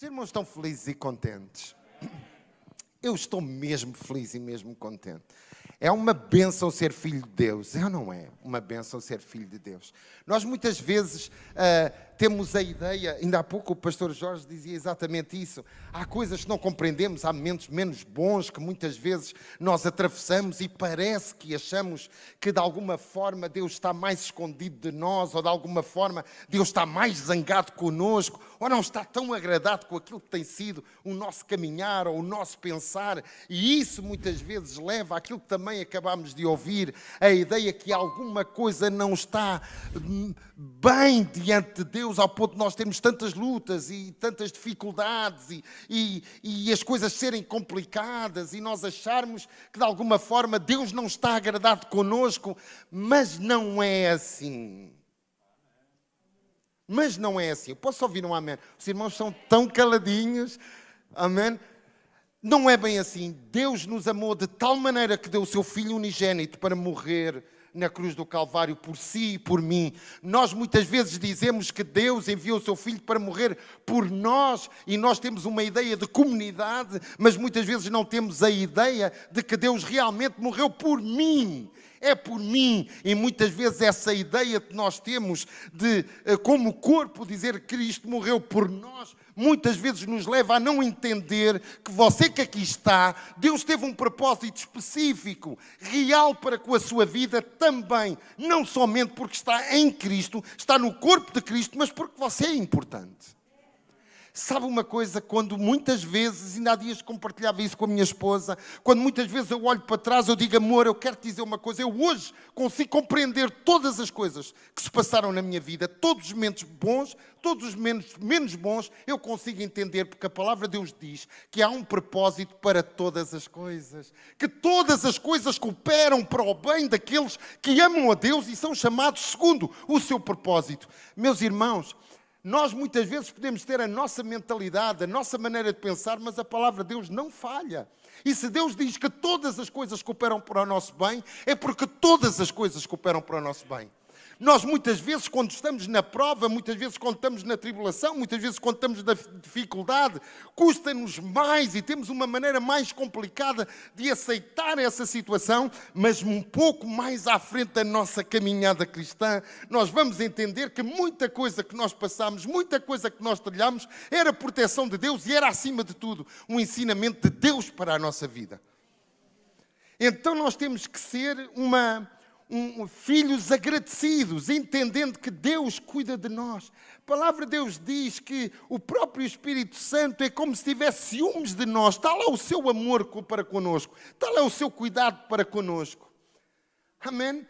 irmãos estão felizes e contentes? Eu estou mesmo feliz e mesmo contente. É uma bênção ser filho de Deus. É ou não é uma bênção ser filho de Deus? Nós muitas vezes temos a ideia, ainda há pouco o pastor Jorge dizia exatamente isso, há coisas que não compreendemos, há momentos menos bons que muitas vezes nós atravessamos e parece que achamos que de alguma forma Deus está mais escondido de nós, ou de alguma forma Deus está mais zangado connosco, ou não está tão agradado com aquilo que tem sido o nosso caminhar ou o nosso pensar, e isso muitas vezes leva àquilo que também acabámos de ouvir, a ideia que alguma coisa não está bem diante de Deus, ao ponto de nós termos tantas lutas e tantas dificuldades e as coisas serem complicadas e nós acharmos que de alguma forma Deus não está agradado connosco, mas não é assim. Mas não é assim. Eu posso ouvir um amém? Os irmãos são tão caladinhos. Amém? Não é bem assim. Deus nos amou de tal maneira que deu o seu Filho unigênito para morrer na cruz do Calvário por si e por mim. Nós muitas vezes dizemos que Deus enviou o seu Filho para morrer por nós e nós temos uma ideia de comunidade, mas muitas vezes não temos a ideia de que Deus realmente morreu por mim. É por mim, e muitas vezes essa ideia que nós temos de, como corpo, dizer que Cristo morreu por nós, muitas vezes nos leva a não entender que você que aqui está, Deus teve um propósito específico, real para com a sua vida também, não somente porque está em Cristo, está no corpo de Cristo, mas porque você é importante. Sabe uma coisa, quando muitas vezes, ainda há dias compartilhava isso com a minha esposa, quando muitas vezes eu olho para trás, eu digo, amor, eu quero te dizer uma coisa, eu hoje consigo compreender todas as coisas que se passaram na minha vida, todos os momentos bons, todos os menos bons, eu consigo entender, porque a palavra de Deus diz que há um propósito para todas as coisas, que todas as coisas cooperam para o bem daqueles que amam a Deus e são chamados segundo o seu propósito. Meus irmãos, nós muitas vezes podemos ter a nossa mentalidade, a nossa maneira de pensar, mas a palavra de Deus não falha. E se Deus diz que todas as coisas cooperam para o nosso bem, é porque todas as coisas cooperam para o nosso bem. Nós muitas vezes quando estamos na prova, muitas vezes quando estamos na tribulação, muitas vezes quando estamos na dificuldade, custa-nos mais e temos uma maneira mais complicada de aceitar essa situação, mas um pouco mais à frente da nossa caminhada cristã, nós vamos entender que muita coisa que nós passamos, muita coisa que nós trilhamos, era proteção de Deus e era acima de tudo um ensinamento de Deus para a nossa vida. Então nós temos que ser filhos agradecidos, entendendo que Deus cuida de nós. A palavra de Deus diz que o próprio Espírito Santo é como se tivesse ciúmes de nós. Está lá o seu amor para connosco. Está lá o seu cuidado para connosco. Amém?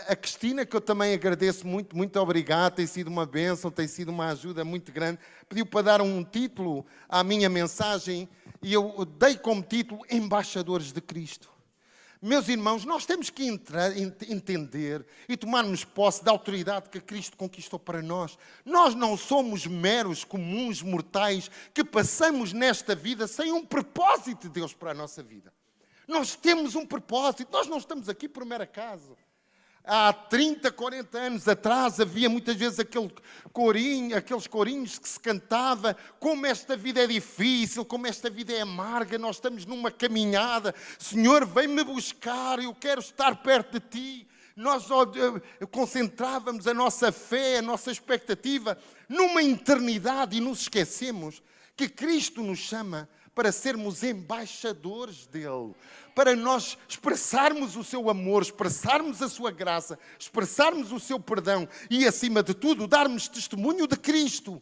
A Cristina, que eu também agradeço muito, muito obrigado, tem sido uma bênção, tem sido uma ajuda muito grande. Pediu para dar um título à minha mensagem e eu dei como título Embaixadores de Cristo. Meus irmãos, nós temos que entender e tomarmos posse da autoridade que Cristo conquistou para nós. Nós não somos meros, comuns mortais que passamos nesta vida sem um propósito de Deus para a nossa vida. Nós temos um propósito, nós não estamos aqui por mero acaso. Há 30, 40 anos atrás havia muitas vezes aqueles corinhos que se cantava, como esta vida é difícil, como esta vida é amarga, nós estamos numa caminhada, Senhor, vem-me buscar, eu quero estar perto de Ti. Nós concentrávamos a nossa fé, a nossa expectativa numa eternidade e nos esquecemos que Cristo nos chama para sermos embaixadores dEle, para nós expressarmos o seu amor, expressarmos a sua graça, expressarmos o seu perdão e, acima de tudo, darmos testemunho de Cristo.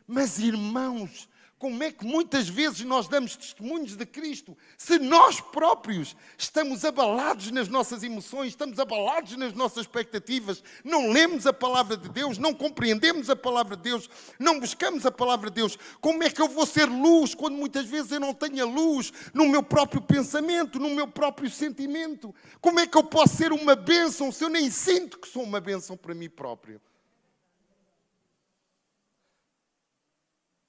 Mas, irmãos, como é que muitas vezes nós damos testemunhos de Cristo se nós próprios estamos abalados nas nossas emoções, estamos abalados nas nossas expectativas, não lemos a palavra de Deus, não compreendemos a palavra de Deus, não buscamos a palavra de Deus? Como é que eu vou ser luz quando muitas vezes eu não tenho a luz no meu próprio pensamento, no meu próprio sentimento? Como é que eu posso ser uma bênção se eu nem sinto que sou uma bênção para mim próprio?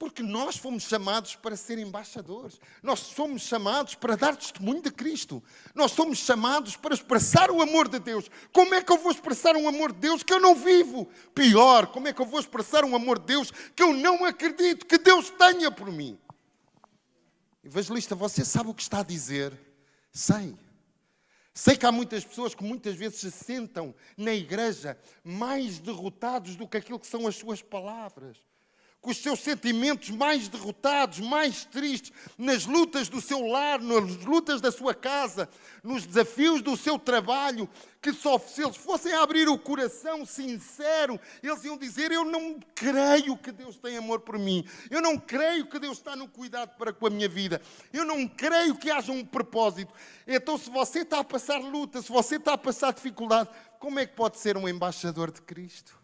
Porque nós fomos chamados para ser embaixadores. Nós somos chamados para dar testemunho de Cristo. Nós somos chamados para expressar o amor de Deus. Como é que eu vou expressar um amor de Deus que eu não vivo? Pior, como é que eu vou expressar um amor de Deus que eu não acredito que Deus tenha por mim? Evangelista, você sabe o que está a dizer? Sei. Sei que há muitas pessoas que muitas vezes se sentam na igreja mais derrotados do que aquilo que são as suas palavras. Com os seus sentimentos mais derrotados, mais tristes, nas lutas do seu lar, nas lutas da sua casa, nos desafios do seu trabalho, que só se eles fossem abrir o coração sincero, eles iam dizer: eu não creio que Deus tem amor por mim, eu não creio que Deus está no cuidado para com a minha vida, eu não creio que haja um propósito. Então, se você está a passar luta, se você está a passar dificuldade, como é que pode ser um embaixador de Cristo?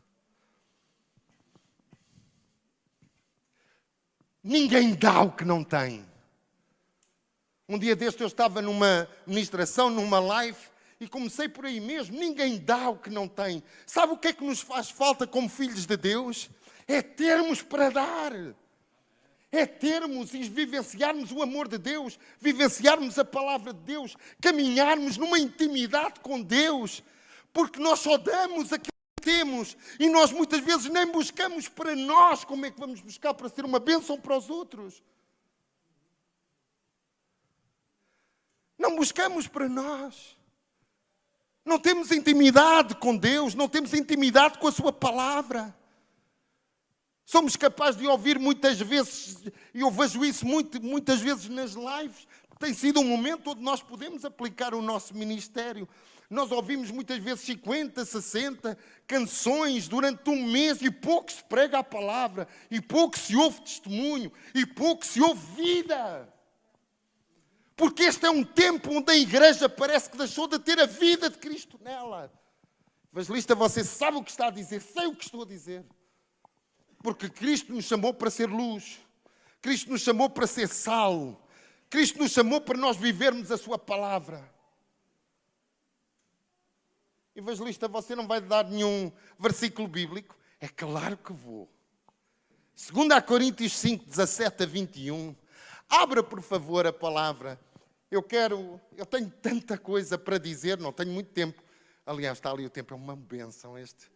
Ninguém dá o que não tem. Um dia deste eu estava numa ministração, numa live, e comecei por aí mesmo. Ninguém dá o que não tem. Sabe o que é que nos faz falta como filhos de Deus? É termos para dar. É termos e vivenciarmos o amor de Deus, vivenciarmos a palavra de Deus, caminharmos numa intimidade com Deus, porque nós só damos aquilo temos, e nós muitas vezes nem buscamos para nós. Como é que vamos buscar para ser uma bênção para os outros? Não buscamos para nós. Não temos intimidade com Deus, não temos intimidade com a sua palavra. Somos capazes de ouvir muitas vezes, e eu vejo isso muitas vezes nas lives, tem sido um momento onde nós podemos aplicar o nosso ministério. Nós ouvimos muitas vezes 50, 60 canções durante um mês e pouco se prega a palavra, e pouco se ouve testemunho, e pouco se ouve vida. Porque este é um tempo onde a igreja parece que deixou de ter a vida de Cristo nela. Evangelista, você sabe o que está a dizer, sei o que estou a dizer. Porque Cristo nos chamou para ser luz, Cristo nos chamou para ser sal, Cristo nos chamou para nós vivermos a sua palavra. Evangelista, você não vai dar nenhum versículo bíblico? É claro que vou. 2 Coríntios 5, 17 a 21. Abra, por favor, a palavra. Eu tenho tanta coisa para dizer, não tenho muito tempo. Aliás, está ali o tempo, é uma bênção este.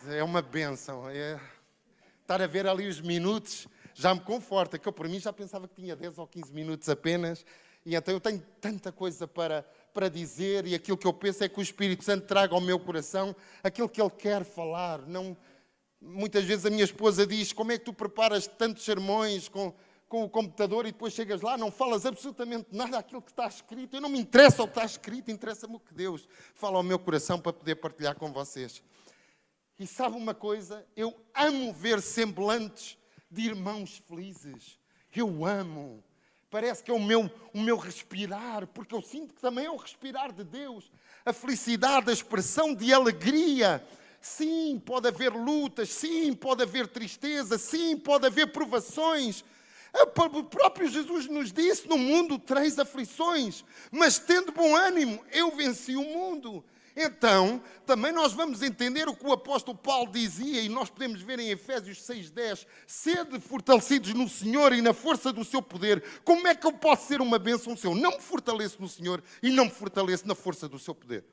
É uma bênção. Estar a ver ali os minutos já me conforta, que eu por mim já pensava que tinha 10 ou 15 minutos apenas. E então eu tenho tanta coisa para dizer, e aquilo que eu penso é que o Espírito Santo traga ao meu coração aquilo que Ele quer falar. Muitas vezes a minha esposa diz: como é que tu preparas tantos sermões com o computador e depois chegas lá, não falas absolutamente nada daquilo que está escrito? Eu não me interessa o que está escrito, interessa-me o que Deus fala ao meu coração para poder partilhar com vocês. E sabe uma coisa? Eu amo ver semblantes de irmãos felizes. Eu amo. Parece que é o meu respirar, porque eu sinto que também é o respirar de Deus. A felicidade, a expressão de alegria. Sim, pode haver lutas, sim, pode haver tristeza, sim, pode haver provações. O próprio Jesus nos disse: no mundo tereis aflições, mas tendo bom ânimo, eu venci o mundo. Então, também nós vamos entender o que o apóstolo Paulo dizia, e nós podemos ver em Efésios 6:10, sede fortalecidos no Senhor e na força do seu poder. Como é que eu posso ser uma bênção se eu não me fortaleço no Senhor e não me fortaleço na força do seu poder?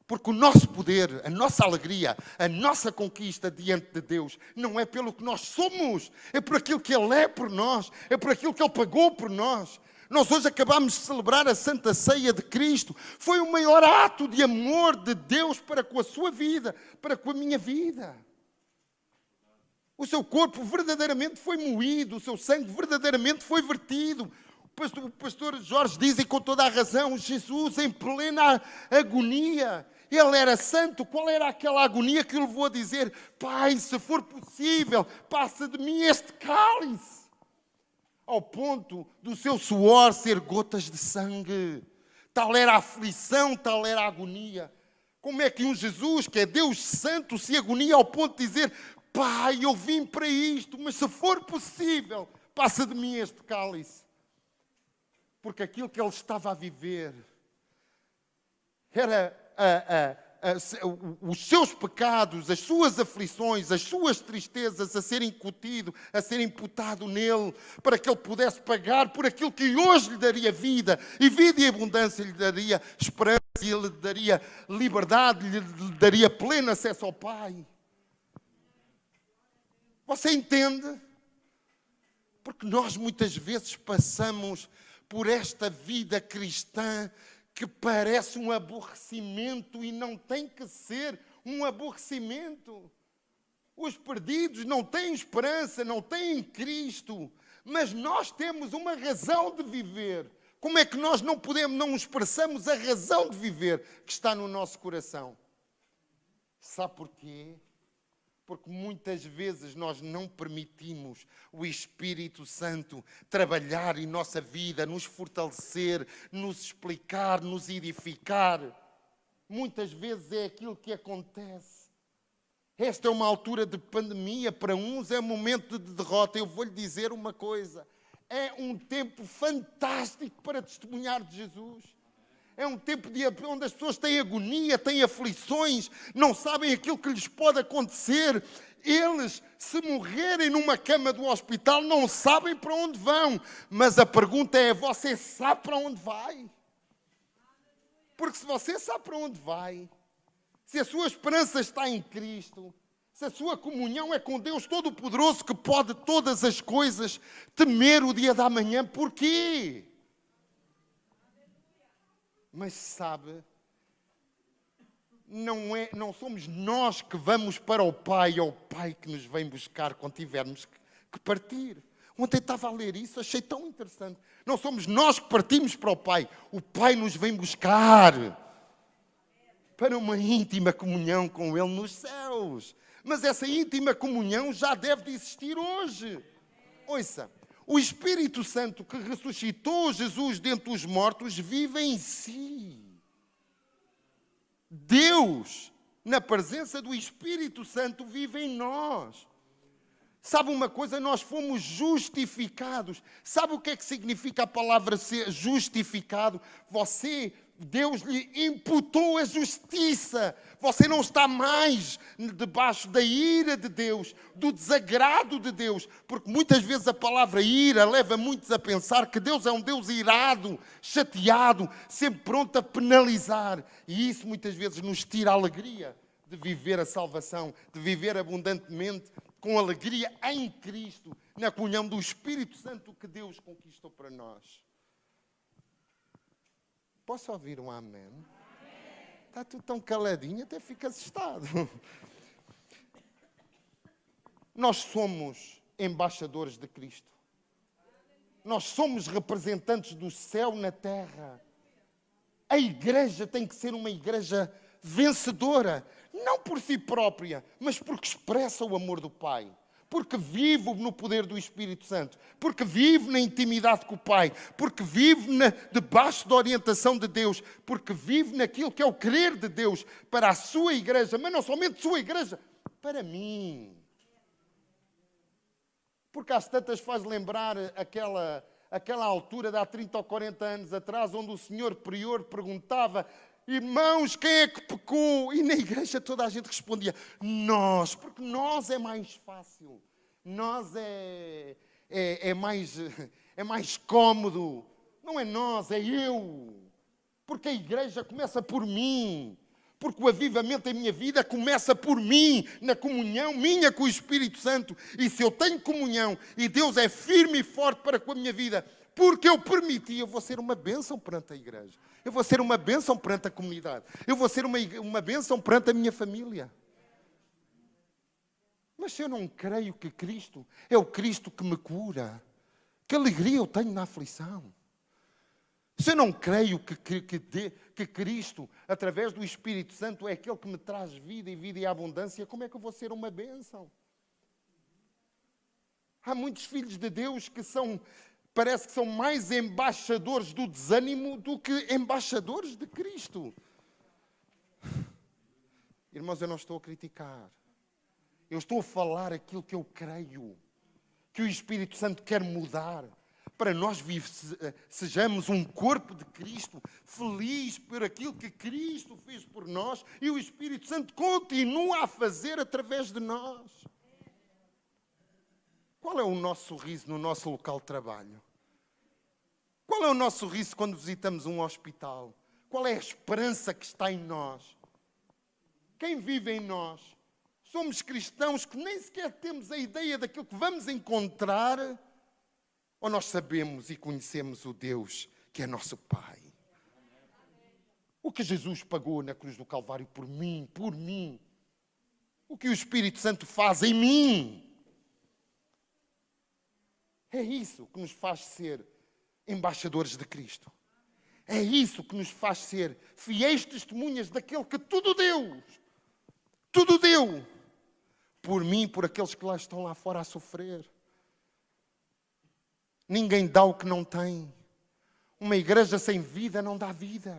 Porque o nosso poder, a nossa alegria, a nossa conquista diante de Deus não é pelo que nós somos, é por aquilo que Ele é por nós, é por aquilo que Ele pagou por nós. Nós hoje acabamos de celebrar a Santa Ceia de Cristo. Foi o maior ato de amor de Deus para com a sua vida, para com a minha vida. O seu corpo verdadeiramente foi moído, o seu sangue verdadeiramente foi vertido. O pastor Jorge diz, e com toda a razão, Jesus em plena agonia. Ele era santo. Qual era aquela agonia que o levou a dizer: Pai, se for possível, passa de mim este cálice? Ao ponto do seu suor ser gotas de sangue. Tal era a aflição, tal era a agonia. Como é que um Jesus, que é Deus Santo, se agonia ao ponto de dizer: Pai, eu vim para isto, mas se for possível, passa de mim este cálice? Porque aquilo que ele estava a viver era os seus pecados, as suas aflições, as suas tristezas a serem incutido, a serem imputado nele, para que ele pudesse pagar por aquilo que hoje lhe daria vida, e vida e abundância lhe daria esperança, e lhe daria liberdade, lhe daria pleno acesso ao Pai. Você entende? Porque nós muitas vezes passamos por esta vida cristã que parece um aborrecimento e não tem que ser um aborrecimento. Os perdidos não têm esperança, não têm Cristo, mas nós temos uma razão de viver. Como é que nós não expressamos a razão de viver que está no nosso coração? Sabe porquê? Porque muitas vezes nós não permitimos o Espírito Santo trabalhar em nossa vida, nos fortalecer, nos explicar, nos edificar. Muitas vezes é aquilo que acontece. Esta é uma altura de pandemia, para uns é um momento de derrota. Eu vou-lhe dizer uma coisa, é um tempo fantástico para testemunhar de Jesus. É um tempo onde as pessoas têm agonia, têm aflições, não sabem aquilo que lhes pode acontecer. Eles, se morrerem numa cama do hospital, não sabem para onde vão. Mas a pergunta é, você sabe para onde vai? Porque se você sabe para onde vai, se a sua esperança está em Cristo, se a sua comunhão é com Deus Todo-Poderoso, que pode todas as coisas, temer o dia da manhã, porquê? Mas sabe, não somos nós que vamos para o Pai, é o Pai que nos vem buscar quando tivermos que partir. Ontem estava a ler isso, achei tão interessante. Não somos nós que partimos para o Pai nos vem buscar para uma íntima comunhão com Ele nos céus. Mas essa íntima comunhão já deve de existir hoje. Ouça. O Espírito Santo que ressuscitou Jesus dentre os mortos vive em si. Deus, na presença do Espírito Santo, vive em nós. Sabe uma coisa? Nós fomos justificados. Sabe o que é que significa a palavra ser justificado? Deus lhe imputou a justiça. Você não está mais debaixo da ira de Deus, do desagrado de Deus. Porque muitas vezes a palavra ira leva muitos a pensar que Deus é um Deus irado, chateado, sempre pronto a penalizar. E isso muitas vezes nos tira a alegria de viver a salvação, de viver abundantemente, com alegria em Cristo, na comunhão do Espírito Santo que Deus conquistou para nós. Posso ouvir um amém? Amém. Está tudo tão caladinho, até fica assustado. Nós somos embaixadores de Cristo. Nós somos representantes do céu na terra. A igreja tem que ser uma igreja vencedora, não por si própria, mas porque expressa o amor do Pai. Porque vivo no poder do Espírito Santo, porque vivo na intimidade com o Pai, porque vivo debaixo da orientação de Deus, porque vivo naquilo que é o querer de Deus para a sua igreja, mas não somente a sua igreja, para mim. Porque às tantas faz lembrar aquela altura de há 30 ou 40 anos atrás, onde o senhor prior perguntava: irmãos, quem é que pecou? E na igreja toda a gente respondia: nós, porque nós é mais fácil, nós é mais cômodo. Não é nós, é eu. Porque a igreja começa por mim. Porque o avivamento da minha vida começa por mim, na comunhão minha com o Espírito Santo. E se eu tenho comunhão e Deus é firme e forte para com a minha vida, porque eu permiti, eu vou ser uma bênção perante a igreja. Eu vou ser uma bênção perante a comunidade. Eu vou ser uma bênção perante a minha família. Mas se eu não creio que Cristo é o Cristo que me cura, que alegria eu tenho na aflição. Se eu não creio que Cristo, através do Espírito Santo, é aquele que me traz vida e abundância, como é que eu vou ser uma bênção? Há muitos filhos de Deus que parece que são mais embaixadores do desânimo do que embaixadores de Cristo. Irmãos, eu não estou a criticar. Eu estou a falar aquilo que eu creio, que o Espírito Santo quer mudar, para nós sejamos um corpo de Cristo, feliz por aquilo que Cristo fez por nós e o Espírito Santo continua a fazer através de nós. Qual é o nosso sorriso no nosso local de trabalho? Qual é o nosso sorriso quando visitamos um hospital? Qual é a esperança que está em nós? Quem vive em nós? Somos cristãos que nem sequer temos a ideia daquilo que vamos encontrar, ou nós sabemos e conhecemos o Deus que é nosso Pai? O que Jesus pagou na cruz do Calvário por mim, o que o Espírito Santo faz em mim, é isso que nos faz ser embaixadores de Cristo. É isso que nos faz ser fiéis testemunhas daquele que tudo deu por mim, por aqueles que lá estão lá fora a sofrer. Ninguém dá o que não tem. Uma igreja sem vida não dá vida.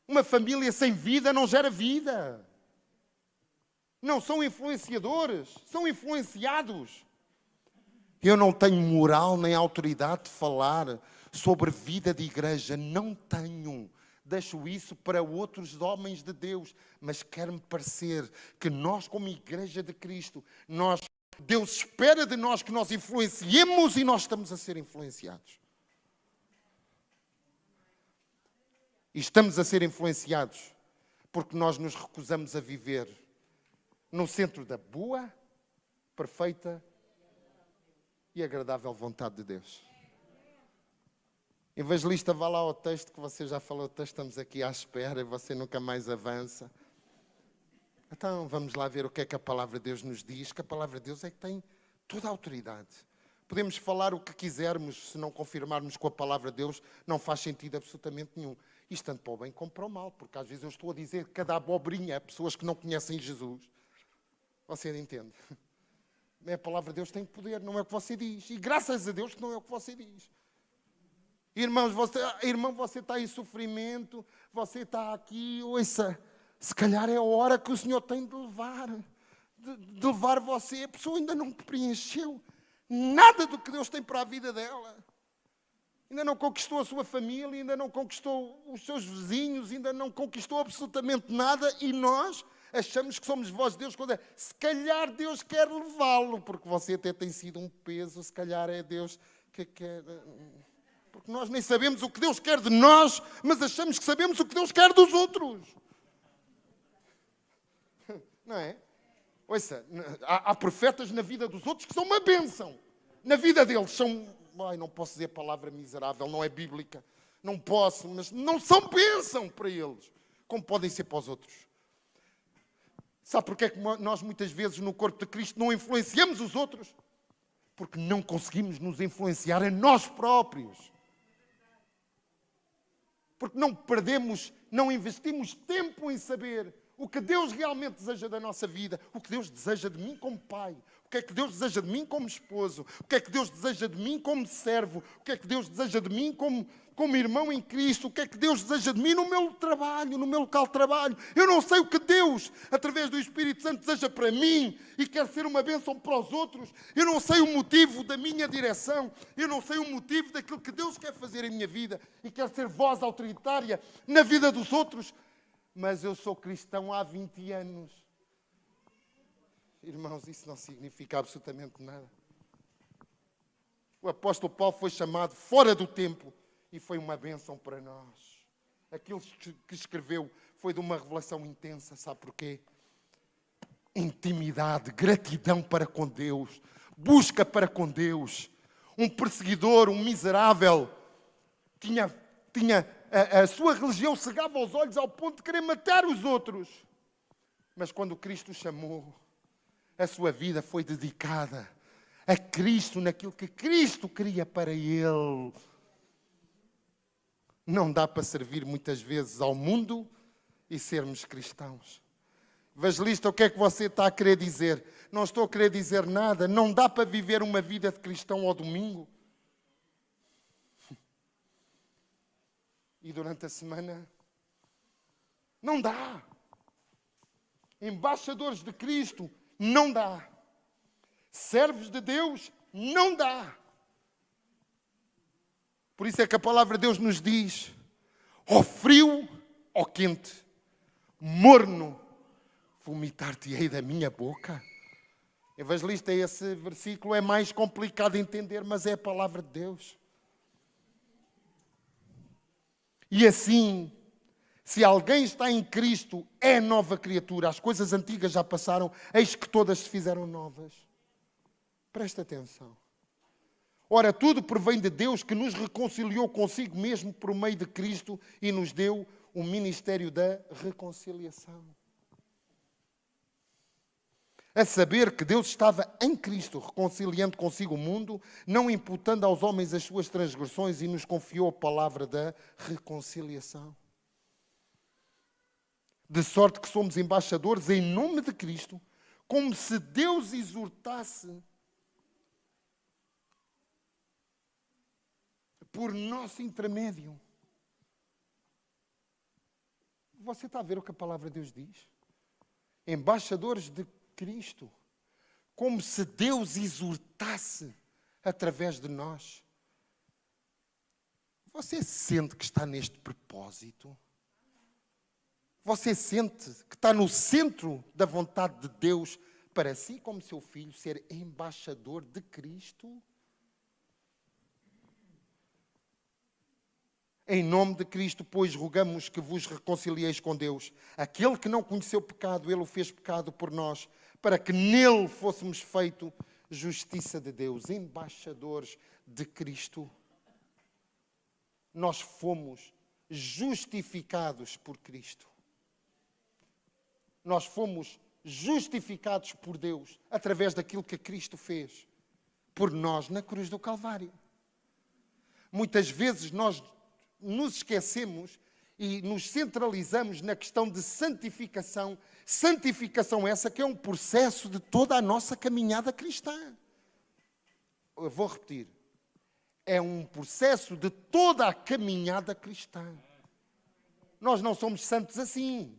Uma família sem vida não gera vida. Não são influenciadores, são influenciados. Eu não tenho moral nem autoridade de falar sobre vida de igreja. Não tenho. Deixo isso para outros homens de Deus. Mas quero-me parecer que nós, como igreja de Cristo, Deus espera de nós que nós influenciemos e nós estamos a ser influenciados. E estamos a ser influenciados porque nós nos recusamos a viver no centro da boa, perfeita e agradável vontade de Deus. Evangelista, vá lá ao texto que você já falou, estamos aqui à espera e você nunca mais avança. Então vamos lá ver o que é que a palavra de Deus nos diz, que a palavra de Deus é que tem toda a autoridade. Podemos falar o que quisermos, se não confirmarmos com a palavra de Deus, não faz sentido absolutamente nenhum. Isto tanto para o bem como para o mal, porque às vezes eu estou a dizer cada abobrinha a pessoas que não conhecem Jesus. Você entende? A palavra de Deus tem poder, não é o que você diz. E graças a Deus que não é o que você diz. Irmãos, você está em sofrimento, você está aqui, ouça, se calhar é a hora que o Senhor tem de levar você. A pessoa ainda não preencheu nada do que Deus tem para a vida dela. Ainda não conquistou a sua família, ainda não conquistou os seus vizinhos, ainda não conquistou absolutamente nada e nós achamos que somos voz de Deus. Se calhar Deus quer levá-lo, porque você até tem sido um peso, se calhar é Deus que quer... Porque nós nem sabemos o que Deus quer de nós, mas achamos que sabemos o que Deus quer dos outros. Não é? Ouça, há profetas na vida dos outros que são uma bênção. Na vida deles são... não posso dizer a palavra miserável, não é bíblica. Não posso, mas não são bênção para eles, como podem ser para os outros. Sabe porque é que nós muitas vezes no corpo de Cristo não influenciamos os outros? Porque não conseguimos nos influenciar a nós próprios. Porque não investimos tempo em saber o que Deus realmente deseja da nossa vida, o que Deus deseja de mim como pai, o que é que Deus deseja de mim como esposo, o que é que Deus deseja de mim como servo, o que é que Deus deseja de mim como irmão em Cristo, o que é que Deus deseja de mim no meu trabalho, no meu local de trabalho. Eu não sei o que Deus, através do Espírito Santo, deseja para mim e quer ser uma bênção para os outros. Eu não sei o motivo da minha direção, eu não sei o motivo daquilo que Deus quer fazer em minha vida e quer ser voz autoritária na vida dos outros. Mas eu sou cristão há 20 anos. Irmãos, isso não significa absolutamente nada. O apóstolo Paulo foi chamado fora do tempo e foi uma bênção para nós. Aquilo que escreveu foi de uma revelação intensa, sabe porquê? Intimidade, gratidão para com Deus, busca para com Deus. Um perseguidor, um miserável, a sua religião cegava os olhos ao ponto de querer matar os outros. Mas quando Cristo o chamou, a sua vida foi dedicada a Cristo, naquilo que Cristo queria para ele. Não dá para servir muitas vezes ao mundo e sermos cristãos. Evangelista, o que é que você está a querer dizer? Não estou a querer dizer nada. Não dá para viver uma vida de cristão ao domingo. E durante a semana? Não dá. Embaixadores de Cristo? Não dá. Servos de Deus? Não dá. Por isso é que a palavra de Deus nos diz, ó frio, ó quente, morno, vomitar-te-ei da minha boca. Evangelista, esse versículo é mais complicado de entender, mas é a palavra de Deus. E assim, se alguém está em Cristo, é nova criatura. As coisas antigas já passaram, eis que todas se fizeram novas. Presta atenção. Ora, tudo provém de Deus, que nos reconciliou consigo mesmo por meio de Cristo e nos deu o ministério da reconciliação. A saber que Deus estava em Cristo, reconciliando consigo o mundo, não imputando aos homens as suas transgressões, e nos confiou a palavra da reconciliação. De sorte que somos embaixadores em nome de Cristo, como se Deus exortasse por nosso intermédio. Você está a ver o que a palavra de Deus diz? Embaixadores de Cristo, como se Deus exortasse através de nós. Você sente que está neste propósito? Você sente que está no centro da vontade de Deus para si, como seu filho, ser embaixador de Cristo? Em nome de Cristo, pois, rogamos que vos reconcilieis com Deus. Aquele que não conheceu pecado, Ele o fez pecado por nós, para que nele fôssemos feito justiça de Deus, embaixadores de Cristo. Nós fomos justificados por Cristo. Nós fomos justificados por Deus através daquilo que Cristo fez por nós na cruz do Calvário. Muitas vezes nós nos esquecemos e nos centralizamos na questão de santificação. Santificação essa que é um processo de toda a nossa caminhada cristã. Eu vou repetir. É um processo de toda a caminhada cristã. Nós não somos santos assim.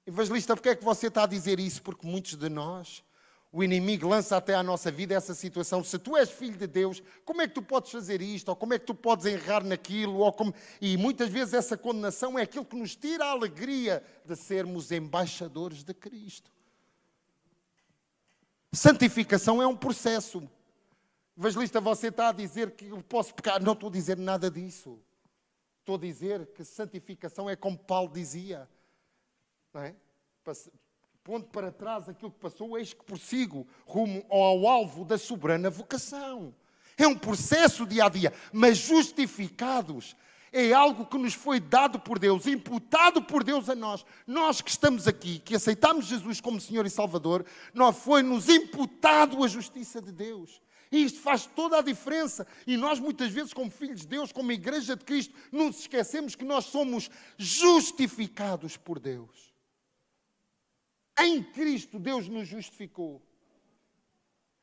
Evangelista, porque é que você está a dizer isso? Porque muitos de nós, o inimigo lança até à nossa vida essa situação. Se tu és filho de Deus, como é que tu podes fazer isto? Ou como é que tu podes errar naquilo? E muitas vezes essa condenação é aquilo que nos tira a alegria de sermos embaixadores de Cristo. Santificação é um processo. Evangelista, você está a dizer que eu posso pecar. Não estou a dizer nada disso. Estou a dizer que santificação é como Paulo dizia. Não é? Pondo para trás aquilo que passou, eis que prossigo rumo ao alvo da soberana vocação. É um processo dia a dia, mas justificados é algo que nos foi dado por Deus, imputado por Deus a nós. Nós que estamos aqui, que aceitamos Jesus como Senhor e Salvador, foi-nos imputado a justiça de Deus. E isto faz toda a diferença. E nós muitas vezes, como filhos de Deus, como Igreja de Cristo, nos esquecemos que nós somos justificados por Deus. Em Cristo, Deus nos justificou.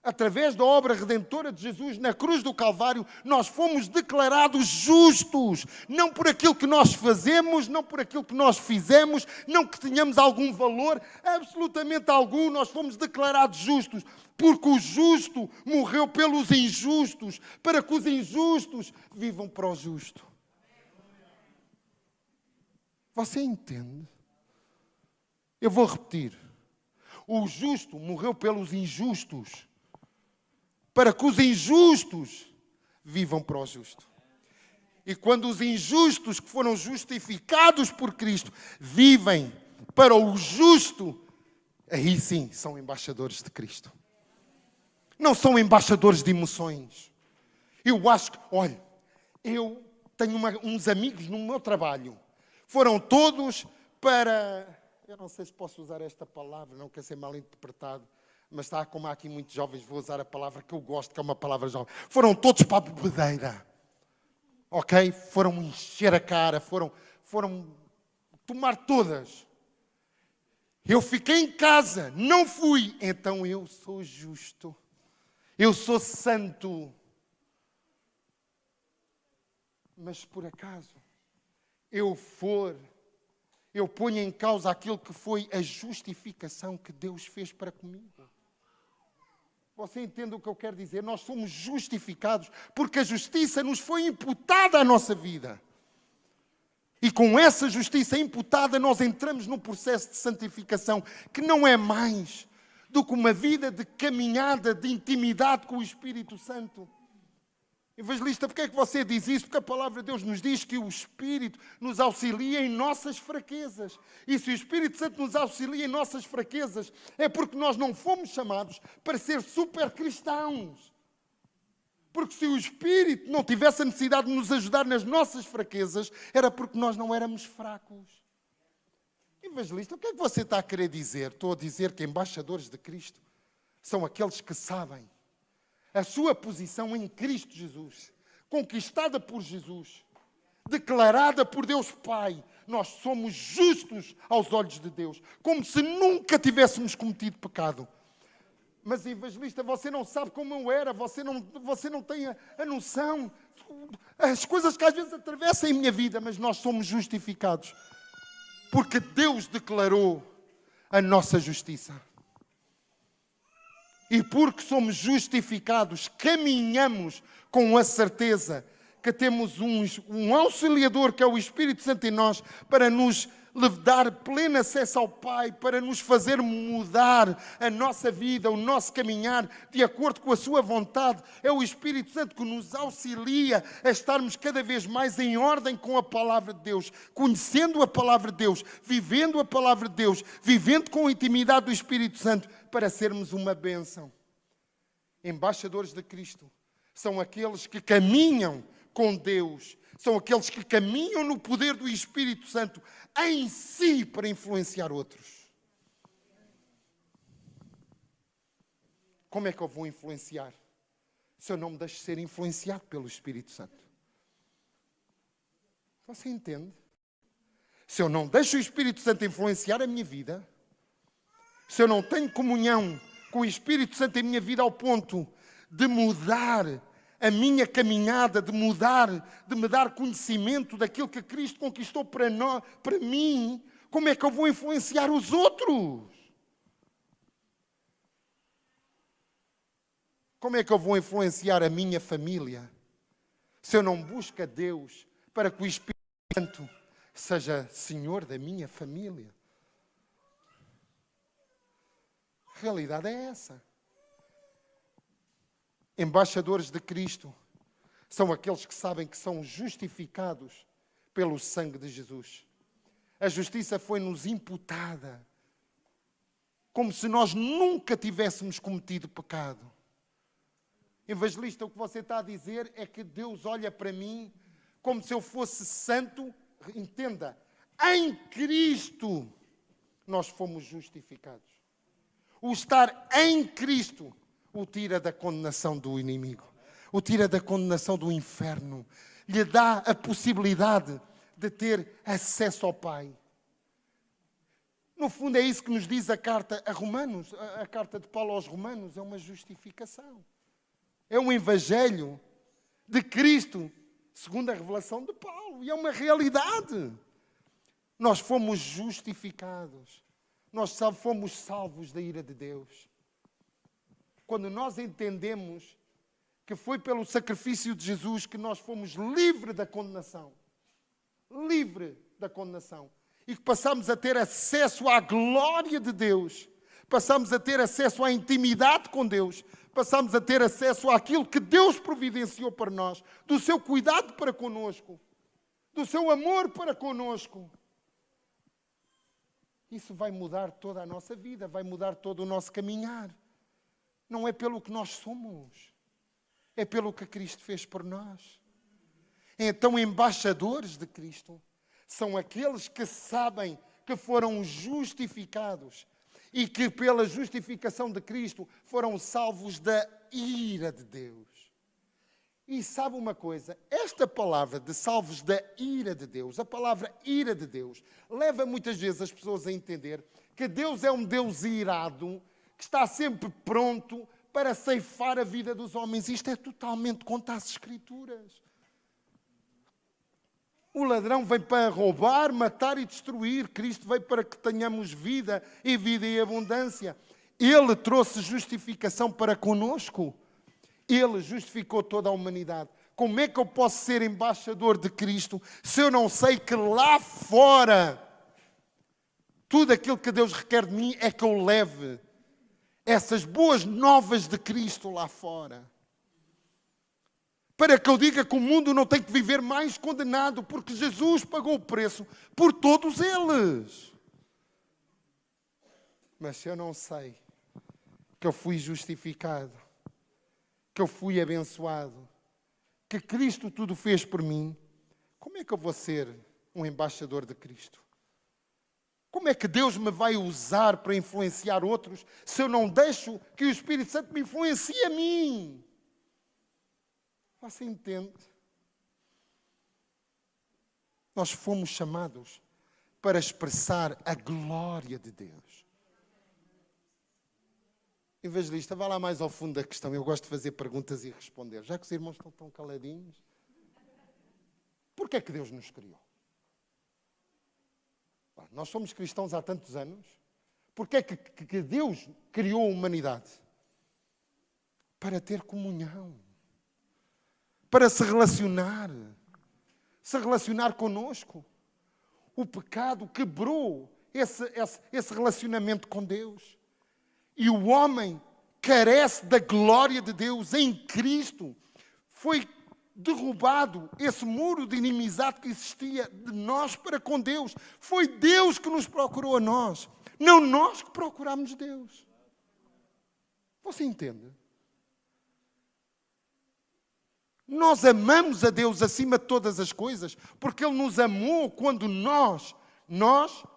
Através da obra redentora de Jesus na cruz do Calvário, nós fomos declarados justos. Não por aquilo que nós fazemos, não por aquilo que nós fizemos, não que tenhamos algum valor, absolutamente algum, nós fomos declarados justos. Porque o justo morreu pelos injustos, para que os injustos vivam para o justo. Você entende? Eu vou repetir. O justo morreu pelos injustos, para que os injustos vivam para o justo. E quando os injustos que foram justificados por Cristo vivem para o justo, aí sim são embaixadores de Cristo. Não são embaixadores de emoções. Eu acho que, olha, eu tenho uns amigos no meu trabalho. Foram todos para... Eu não sei se posso usar esta palavra, não quer ser mal interpretado, mas está como há aqui muitos jovens, vou usar a palavra que eu gosto, que é uma palavra jovem. Foram todos para a bebedeira. Ok? Foram encher a cara, foram tomar todas. Eu fiquei em casa, não fui. Então eu sou justo. Eu sou santo. Mas se por acaso eu ponho em causa aquilo que foi a justificação que Deus fez para comigo. Você entende o que eu quero dizer? Nós somos justificados porque a justiça nos foi imputada à nossa vida. E com essa justiça imputada, nós entramos num processo de santificação que não é mais do que uma vida de caminhada, de intimidade com o Espírito Santo. Evangelista, porquê é que você diz isso? Porque a palavra de Deus nos diz que o Espírito nos auxilia em nossas fraquezas. E se o Espírito Santo nos auxilia em nossas fraquezas, é porque nós não fomos chamados para ser super cristãos. Porque se o Espírito não tivesse a necessidade de nos ajudar nas nossas fraquezas, era porque nós não éramos fracos. Evangelista, o que é que você está a querer dizer? Estou a dizer que embaixadores de Cristo são aqueles que sabem a sua posição em Cristo Jesus, conquistada por Jesus, declarada por Deus Pai. Nós somos justos aos olhos de Deus, como se nunca tivéssemos cometido pecado. Mas, evangelista, você não sabe como eu era, você não tem a noção, as coisas que às vezes atravessam em minha vida, mas nós somos justificados, porque Deus declarou a nossa justiça. E porque somos justificados, caminhamos com a certeza que temos um auxiliador, que é o Espírito Santo em nós, para nos dar pleno acesso ao Pai, para nos fazer mudar a nossa vida, o nosso caminhar, de acordo com a sua vontade. É o Espírito Santo que nos auxilia a estarmos cada vez mais em ordem com a Palavra de Deus, conhecendo a Palavra de Deus, vivendo a Palavra de Deus, vivendo com a intimidade do Espírito Santo, para sermos uma bênção. Embaixadores de Cristo são aqueles que caminham com Deus, são aqueles que caminham no poder do Espírito Santo em si para influenciar outros. Como é que eu vou influenciar se eu não me deixo ser influenciado pelo Espírito Santo? Você entende? Se eu não deixo o Espírito Santo influenciar a minha vida, se eu não tenho comunhão com o Espírito Santo em minha vida ao ponto de mudar a minha caminhada, de me dar conhecimento daquilo que Cristo conquistou para mim, como é que eu vou influenciar os outros? Como é que eu vou influenciar a minha família se eu não busco a Deus para que o Espírito Santo seja Senhor da minha família? A realidade é essa. Embaixadores de Cristo são aqueles que sabem que são justificados pelo sangue de Jesus. A justiça foi-nos imputada, como se nós nunca tivéssemos cometido pecado. Evangelista, o que você está a dizer é que Deus olha para mim como se eu fosse santo. Entenda, em Cristo nós fomos justificados. O estar em Cristo o tira da condenação do inimigo, o tira da condenação do inferno, lhe dá a possibilidade de ter acesso ao Pai. No fundo é isso que nos diz a carta a Romanos, a carta de Paulo aos Romanos, é uma justificação. É um evangelho de Cristo, segundo a revelação de Paulo, e é uma realidade. Nós fomos justificados. Nós fomos salvos da ira de Deus. Quando nós entendemos que foi pelo sacrifício de Jesus que nós fomos livres da condenação. Livre da condenação. E que passamos a ter acesso à glória de Deus. Passamos a ter acesso à intimidade com Deus. Passamos a ter acesso àquilo que Deus providenciou para nós. Do seu cuidado para conosco. Do seu amor para conosco. Isso vai mudar toda a nossa vida, vai mudar todo o nosso caminhar. Não é pelo que nós somos, é pelo que Cristo fez por nós. Então, embaixadores de Cristo são aqueles que sabem que foram justificados e que pela justificação de Cristo foram salvos da ira de Deus. E sabe uma coisa? Esta palavra de salvos da ira de Deus, a palavra ira de Deus, leva muitas vezes as pessoas a entender que Deus é um Deus irado, que está sempre pronto para ceifar a vida dos homens. Isto é totalmente contra as Escrituras. O ladrão vem para roubar, matar e destruir. Cristo veio para que tenhamos vida e vida em abundância. Ele trouxe justificação para conosco. Ele justificou toda a humanidade. Como é que eu posso ser embaixador de Cristo se eu não sei que lá fora tudo aquilo que Deus requer de mim é que eu leve essas boas novas de Cristo lá fora? Para que eu diga que o mundo não tem que viver mais condenado, porque Jesus pagou o preço por todos eles. Mas se eu não sei que eu fui justificado, que eu fui abençoado, que Cristo tudo fez por mim, como é que eu vou ser um embaixador de Cristo? Como é que Deus me vai usar para influenciar outros se eu não deixo que o Espírito Santo me influencie a mim? Você entende? Nós fomos chamados para expressar a glória de Deus. Evangelista, vá lá mais ao fundo da questão. Eu gosto de fazer perguntas e responder. Já que os irmãos estão tão caladinhos. Porquê é que Deus nos criou? Nós somos cristãos há tantos anos. Porquê é que Deus criou a humanidade? Para ter comunhão. Para se relacionar conosco. O pecado quebrou esse relacionamento com Deus. E o homem carece da glória de Deus em Cristo. Foi derrubado esse muro de inimizade que existia de nós para com Deus. Foi Deus que nos procurou a nós, não nós que procuramos Deus. Você entende? Nós amamos a Deus acima de todas as coisas, porque Ele nos amou quando nós,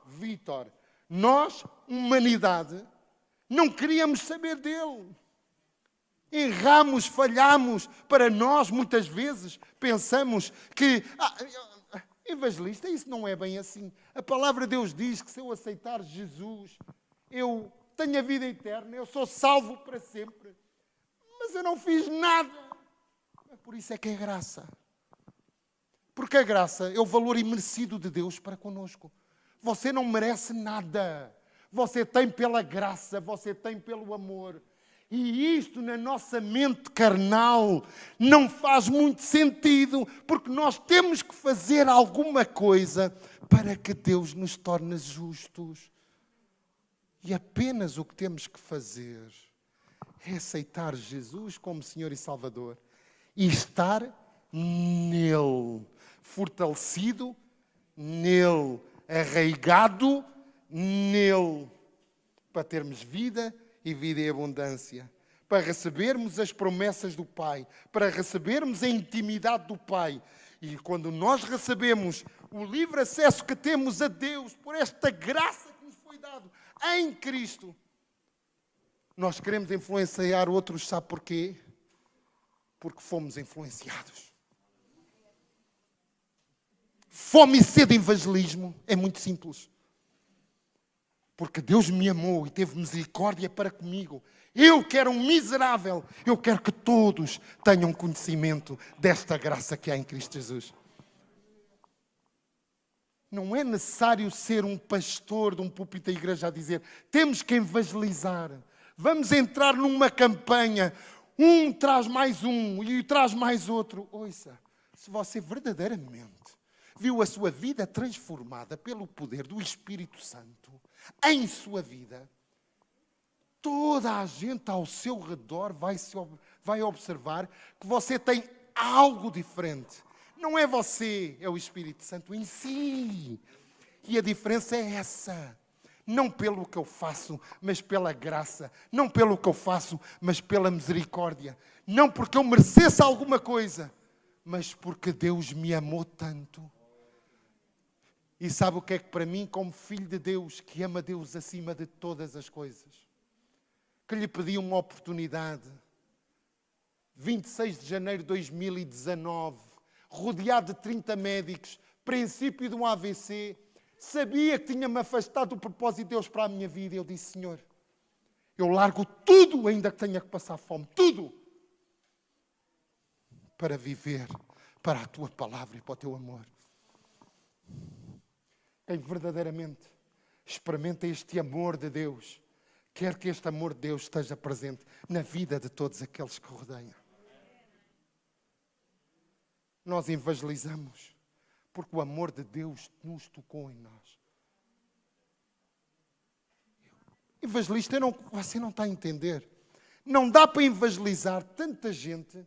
Vítor, nós, humanidade, não queríamos saber dele. Erramos, falhamos. Para nós, muitas vezes, pensamos que... evangelista, isso não é bem assim. A palavra de Deus diz que se eu aceitar Jesus, eu tenho a vida eterna, eu sou salvo para sempre. Mas eu não fiz nada. Por isso é que é graça. Porque a graça é o valor imerecido de Deus para conosco. Você não merece nada. Você tem pela graça, você tem pelo amor. E isto na nossa mente carnal não faz muito sentido, porque nós temos que fazer alguma coisa para que Deus nos torne justos. E apenas o que temos que fazer é aceitar Jesus como Senhor e Salvador e estar nele, fortalecido nele, arraigado nele, para termos vida e vida em abundância, para recebermos as promessas do Pai, para recebermos a intimidade do Pai. E quando nós recebemos o livre acesso que temos a Deus, por esta graça que nos foi dado em Cristo, nós queremos influenciar outros, sabe porquê? Porque fomos influenciados. Fome e sede de evangelismo é muito simples. Porque Deus me amou e teve misericórdia para comigo. Eu que era um miserável, eu quero que todos tenham conhecimento desta graça que há em Cristo Jesus. Não é necessário ser um pastor de um púlpito da igreja a dizer temos que evangelizar. Vamos entrar numa campanha. Um traz mais um e traz mais outro. Ouça, se você verdadeiramente viu a sua vida transformada pelo poder do Espírito Santo em sua vida, toda a gente ao seu redor vai observar que você tem algo diferente. Não é você, é o Espírito Santo em si. E a diferença é essa. Não pelo que eu faço, mas pela graça. Não pelo que eu faço, mas pela misericórdia. Não porque eu merecesse alguma coisa, mas porque Deus me amou tanto. E sabe o que é que para mim, como filho de Deus, que ama Deus acima de todas as coisas, que lhe pedi uma oportunidade, 26 de janeiro de 2019, rodeado de 30 médicos, princípio de um AVC, sabia que tinha-me afastado do propósito de Deus para a minha vida. Eu disse, Senhor, eu largo tudo, ainda que tenha que passar fome, tudo, para viver para a Tua palavra e para o Teu amor. Quem verdadeiramente experimenta este amor de Deus, quer que este amor de Deus esteja presente na vida de todos aqueles que rodeiam. Nós evangelizamos porque o amor de Deus nos tocou em nós. Evangelista, você não está a entender. Não dá para evangelizar tanta gente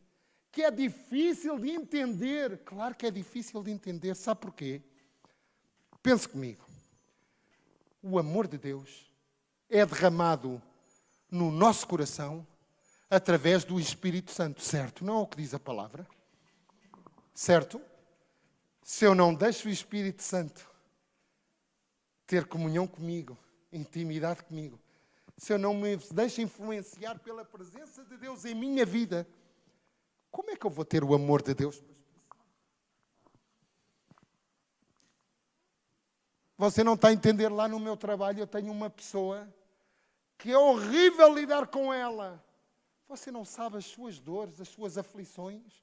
que é difícil de entender. Claro que é difícil de entender. Sabe porquê? Pense comigo. O amor de Deus é derramado no nosso coração através do Espírito Santo, certo? Não é o que diz a palavra? Certo? Se eu não deixo o Espírito Santo ter comunhão comigo, intimidade comigo, se eu não me deixo influenciar pela presença de Deus em minha vida, como é que eu vou ter o amor de Deus? Você não está a entender, lá no meu trabalho eu tenho uma pessoa que é horrível lidar com ela. Você não sabe as suas dores, as suas aflições,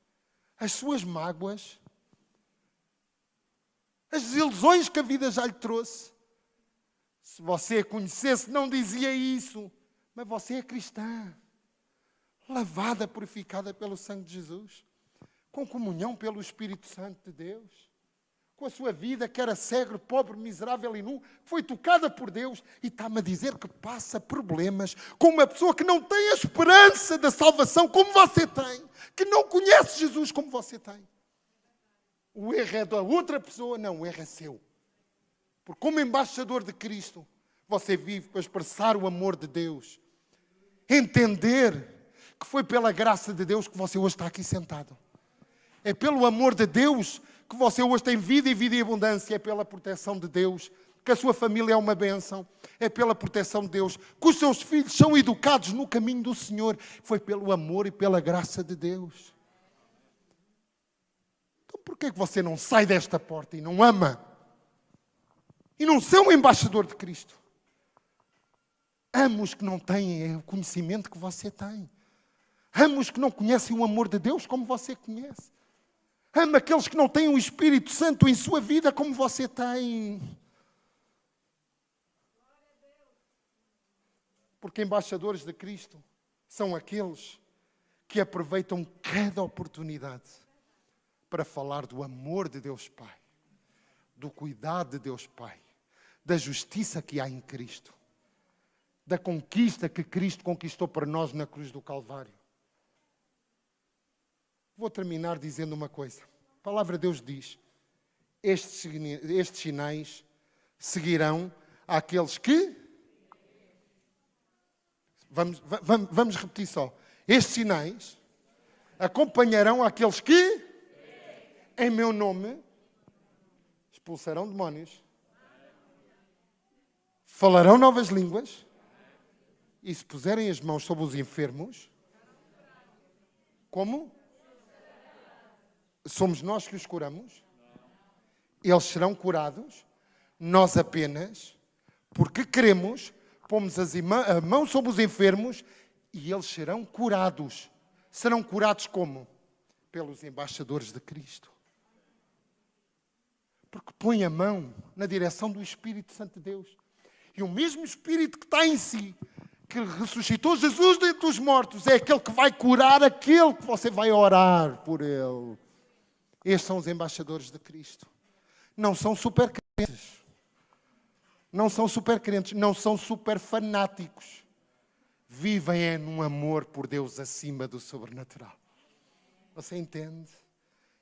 as suas mágoas, as desilusões que a vida já lhe trouxe. Se você a conhecesse, não dizia isso. Mas você é cristã, lavada, purificada pelo sangue de Jesus, com comunhão pelo Espírito Santo de Deus, com a sua vida que era cego, pobre, miserável e nu, foi tocada por Deus e está-me a dizer que passa problemas com uma pessoa que não tem a esperança da salvação como você tem, que não conhece Jesus como você tem. O erro é da outra pessoa, não, o erro é seu. Porque como embaixador de Cristo, você vive para expressar o amor de Deus. Entender que foi pela graça de Deus que você hoje está aqui sentado. É pelo amor de Deus que você hoje tem vida e vida em abundância. É pela proteção de Deus que a sua família é uma bênção. É pela proteção de Deus que os seus filhos são educados no caminho do Senhor. Foi pelo amor e pela graça de Deus. Então por que é que você não sai desta porta e não ama? E não ser um embaixador de Cristo? Amo os que não têm o conhecimento que você tem. Amo os que não conhecem o amor de Deus como você conhece. Ama aqueles que não têm o Espírito Santo em sua vida como você tem. Porque embaixadores de Cristo são aqueles que aproveitam cada oportunidade para falar do amor de Deus Pai, do cuidado de Deus Pai, da justiça que há em Cristo, da conquista que Cristo conquistou para nós na cruz do Calvário. Vou terminar dizendo uma coisa. A palavra de Deus diz: estes sinais seguirão àqueles que... Vamos repetir só. Estes sinais acompanharão àqueles que, em meu nome, expulsarão demónios, falarão novas línguas, e se puserem as mãos sobre os enfermos, como? Somos nós que os curamos? Eles serão curados? Nós apenas, porque queremos, pomos a mão sobre os enfermos e eles serão curados. Serão curados como? Pelos embaixadores de Cristo. Porque põe a mão na direção do Espírito Santo de Deus. E o mesmo Espírito que está em si, que ressuscitou Jesus dentre os mortos, é aquele que vai curar aquele que você vai orar por ele. Estes são os embaixadores de Cristo. Não são super crentes. Não são super crentes. Não são super fanáticos. Vivem num amor por Deus acima do sobrenatural. Você entende?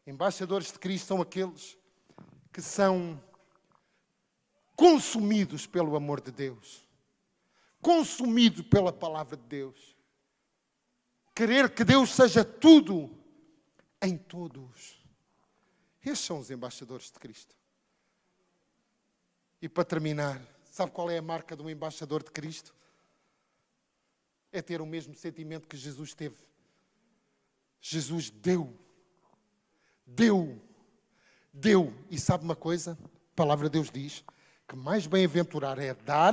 Embaixadores de Cristo são aqueles que são consumidos pelo amor de Deus. Consumidos pela palavra de Deus. Querer que Deus seja tudo em todos. Estes são os embaixadores de Cristo. E para terminar, sabe qual é a marca de um embaixador de Cristo? É ter o mesmo sentimento que Jesus teve. Jesus deu. E sabe uma coisa? A palavra de Deus diz que mais bem-aventurado é dar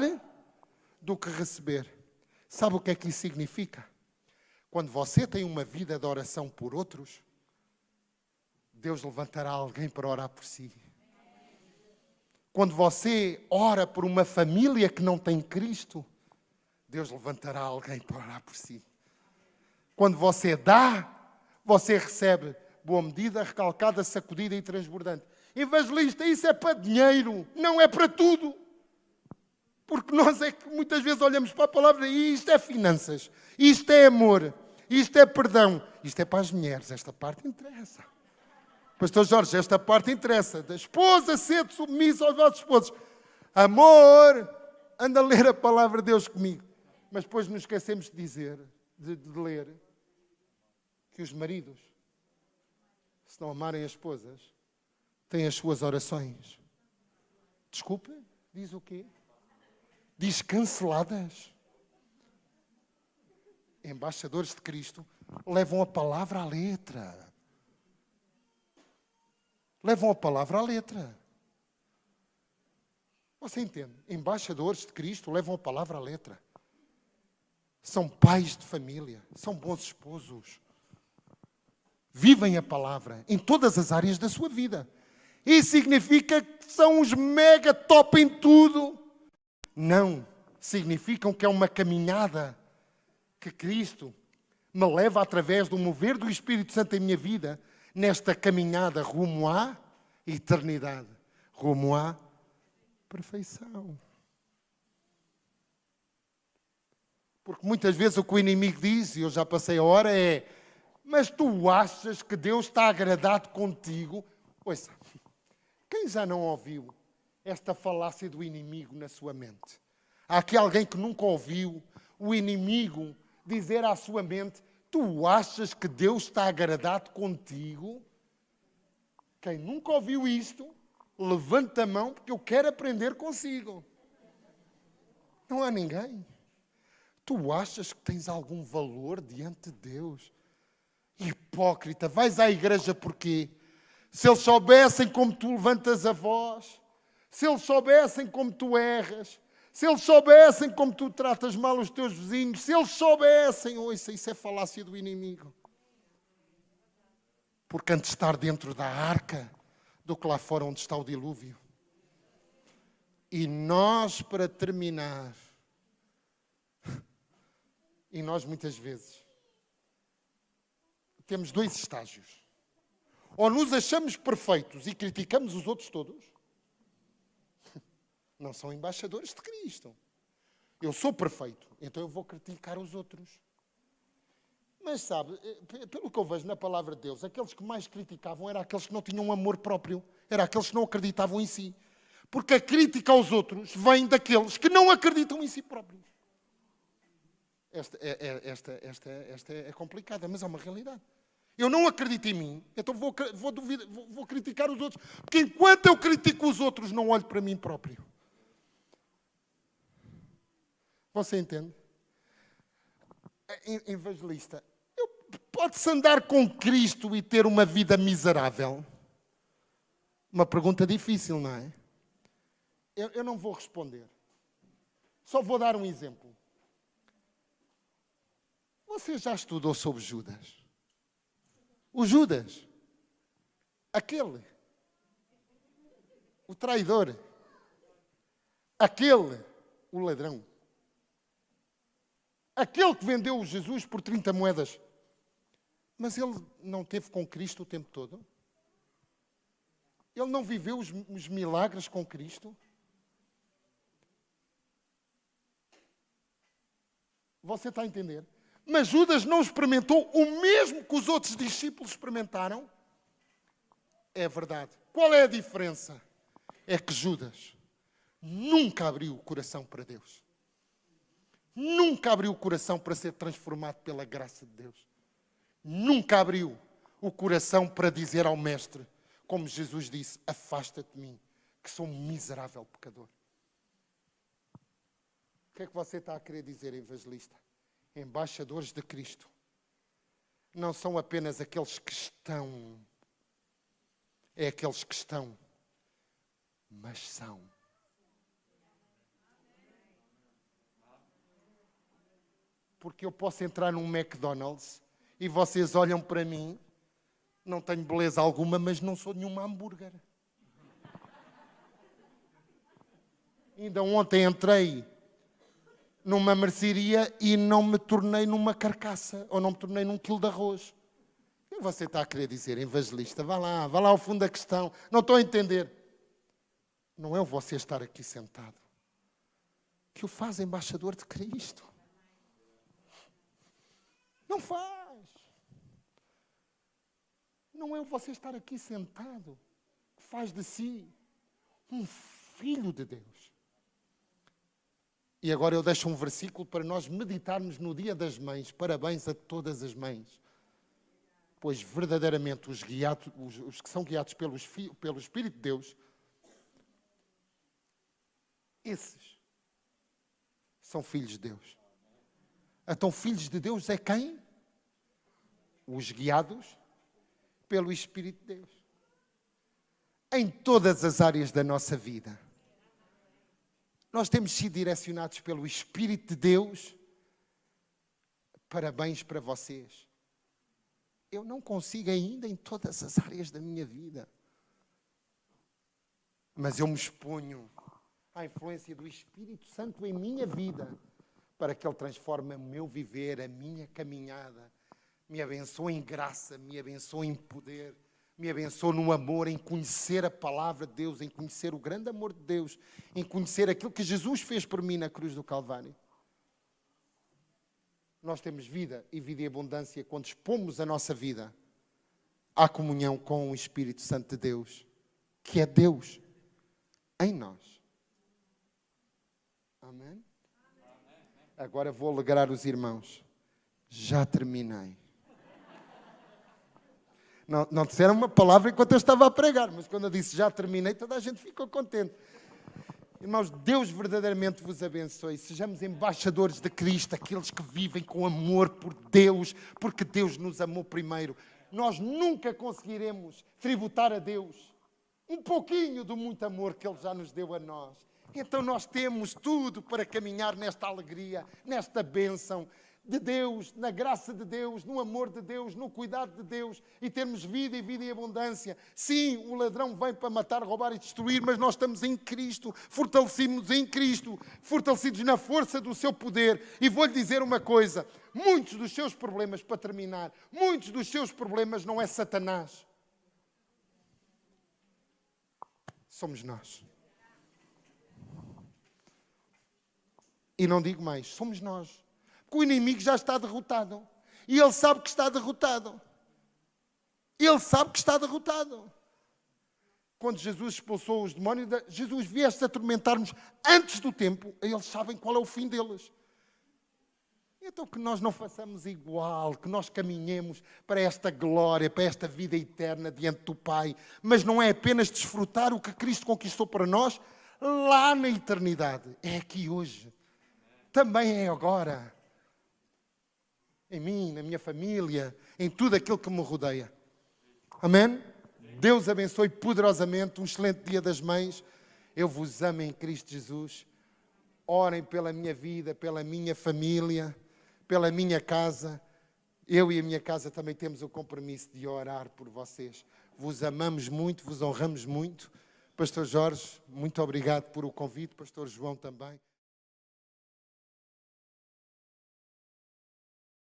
do que receber. Sabe o que é que isso significa? Quando você tem uma vida de oração por outros, Deus levantará alguém para orar por si. Quando você ora por uma família que não tem Cristo, Deus levantará alguém para orar por si. Quando você dá, você recebe boa medida, recalcada, sacudida e transbordante. Evangelista, isso é para dinheiro, não é para tudo. Porque nós é que muitas vezes olhamos para a palavra e isto é finanças, isto é amor, isto é perdão, isto é para as mulheres, esta parte interessa. Pastor Jorge, esta parte interessa. Da esposa, sede submissa aos vossos esposos. Amor, anda a ler a palavra de Deus comigo. Mas depois nos esquecemos de dizer, de ler, que os maridos, se não amarem as esposas, têm as suas orações. Desculpe, diz o quê? Diz canceladas. Embaixadores de Cristo levam a palavra à letra. Levam a palavra à letra. Você entende? Embaixadores de Cristo levam a palavra à letra. São pais de família, são bons esposos. Vivem a palavra em todas as áreas da sua vida. Isso significa que são os mega top em tudo? Não. Significam que é uma caminhada que Cristo me leva através do mover do Espírito Santo em minha vida, nesta caminhada rumo à eternidade, rumo à perfeição. Porque muitas vezes o que o inimigo diz, e eu já passei a hora, é: mas tu achas que Deus está agradado contigo? Ouça, quem já não ouviu esta falácia do inimigo na sua mente? Há aqui alguém que nunca ouviu o inimigo dizer à sua mente: tu achas que Deus está agradado contigo? Quem nunca ouviu isto, levanta a mão, porque eu quero aprender consigo. Não há ninguém. Tu achas que tens algum valor diante de Deus? Hipócrita, vais à igreja porquê? Se eles soubessem como tu levantas a voz, se eles soubessem como tu erras, se eles soubessem como tu tratas mal os teus vizinhos, se eles soubessem, ouça, isso é falácia do inimigo. Porque antes de estar dentro da arca do que lá fora onde está o dilúvio. E nós, para terminar, e nós muitas vezes temos dois estágios. Ou nos achamos perfeitos e criticamos os outros todos. Não são embaixadores de Cristo. Eu sou perfeito, então eu vou criticar os outros. Mas sabe, pelo que eu vejo na palavra de Deus, aqueles que mais criticavam eram aqueles que não tinham amor próprio. Eram aqueles que não acreditavam em si. Porque a crítica aos outros vem daqueles que não acreditam em si próprios. Esta é complicada, mas é uma realidade. Eu não acredito em mim, então vou criticar os outros. Porque enquanto eu critico os outros, não olho para mim próprio. Você entende? Evangelista, pode-se andar com Cristo e ter uma vida miserável? Uma pergunta difícil, não é? Eu não vou responder. Só vou dar um exemplo. Você já estudou sobre Judas? O Judas, aquele, o traidor, aquele, o ladrão, aquele que vendeu Jesus por 30 moedas, mas ele não esteve com Cristo o tempo todo? Ele não viveu os milagres com Cristo? Você está a entender? Mas Judas não experimentou o mesmo que os outros discípulos experimentaram? É verdade. Qual é a diferença? É que Judas nunca abriu o coração para Deus. Nunca abriu o coração para ser transformado pela graça de Deus. Nunca abriu o coração para dizer ao Mestre, como Jesus disse: afasta-te de mim, que sou um miserável pecador. O que é que você está a querer dizer, evangelista? Embaixadores de Cristo não são apenas aqueles que estão, é aqueles que estão, mas são. Porque eu posso entrar num McDonald's e vocês olham para mim, não tenho beleza alguma, mas não sou nenhuma hambúrguer. Ainda ontem entrei numa mercearia e não me tornei numa carcaça, ou não me tornei num quilo de arroz. E você está a querer dizer, evangelista, vá lá ao fundo da questão. Não estou a entender. Não é você estar aqui sentado que o faz embaixador de Cristo. Não faz. Não é você estar aqui sentado que faz de si um filho de Deus. E agora eu deixo um versículo para nós meditarmos no Dia das Mães. Parabéns a todas as mães. Pois verdadeiramente os que são guiados pelo Espírito de Deus, esses são filhos de Deus. Então filhos de Deus é quem? Os guiados pelo Espírito de Deus. Em todas as áreas da nossa vida. Nós temos sido direcionados pelo Espírito de Deus. Parabéns para vocês. Eu não consigo ainda em todas as áreas da minha vida. Mas eu me exponho à influência do Espírito Santo em minha vida para que Ele transforme o meu viver, a minha caminhada. Me abençoe em graça, me abençoe em poder. Me abençoe no amor, em conhecer a palavra de Deus, em conhecer o grande amor de Deus, em conhecer aquilo que Jesus fez por mim na cruz do Calvário. Nós temos vida e vida em abundância quando expomos a nossa vida à comunhão com o Espírito Santo de Deus, que é Deus em nós. Amém? Agora vou alegrar os irmãos. Já terminei. Não disseram uma palavra enquanto eu estava a pregar, mas quando eu disse já terminei, toda a gente ficou contente. Irmãos, Deus verdadeiramente vos abençoe. Sejamos embaixadores de Cristo, aqueles que vivem com amor por Deus, porque Deus nos amou primeiro. Nós nunca conseguiremos tributar a Deus um pouquinho do muito amor que Ele já nos deu a nós. Então nós temos tudo para caminhar nesta alegria, nesta bênção de Deus, na graça de Deus, no amor de Deus, no cuidado de Deus e termos vida e vida em abundância. Sim, o ladrão vem para matar, roubar e destruir, mas nós estamos em Cristo, fortalecemos em Cristo, fortalecidos na força do seu poder. E vou-lhe dizer uma coisa, muitos dos seus problemas, para terminar, muitos dos seus problemas não é Satanás. Somos nós. E não digo mais, somos nós. Porque o inimigo já está derrotado. E ele sabe que está derrotado. Ele sabe que está derrotado. Quando Jesus expulsou os demónios, Jesus viesse atormentar-nos antes do tempo, eles sabem qual é o fim deles. Então que nós não façamos igual, que nós caminhemos para esta glória, para esta vida eterna diante do Pai. Mas não é apenas desfrutar o que Cristo conquistou para nós lá na eternidade. É aqui hoje. Também é agora. Em mim, na minha família, em tudo aquilo que me rodeia. Amém? Deus abençoe poderosamente. Um excelente dia das mães. Eu vos amo em Cristo Jesus. Orem pela minha vida, pela minha família, pela minha casa. Eu e a minha casa também temos o compromisso de orar por vocês. Vos amamos muito, vos honramos muito. Pastor Jorge, muito obrigado por o convite. Pastor João também.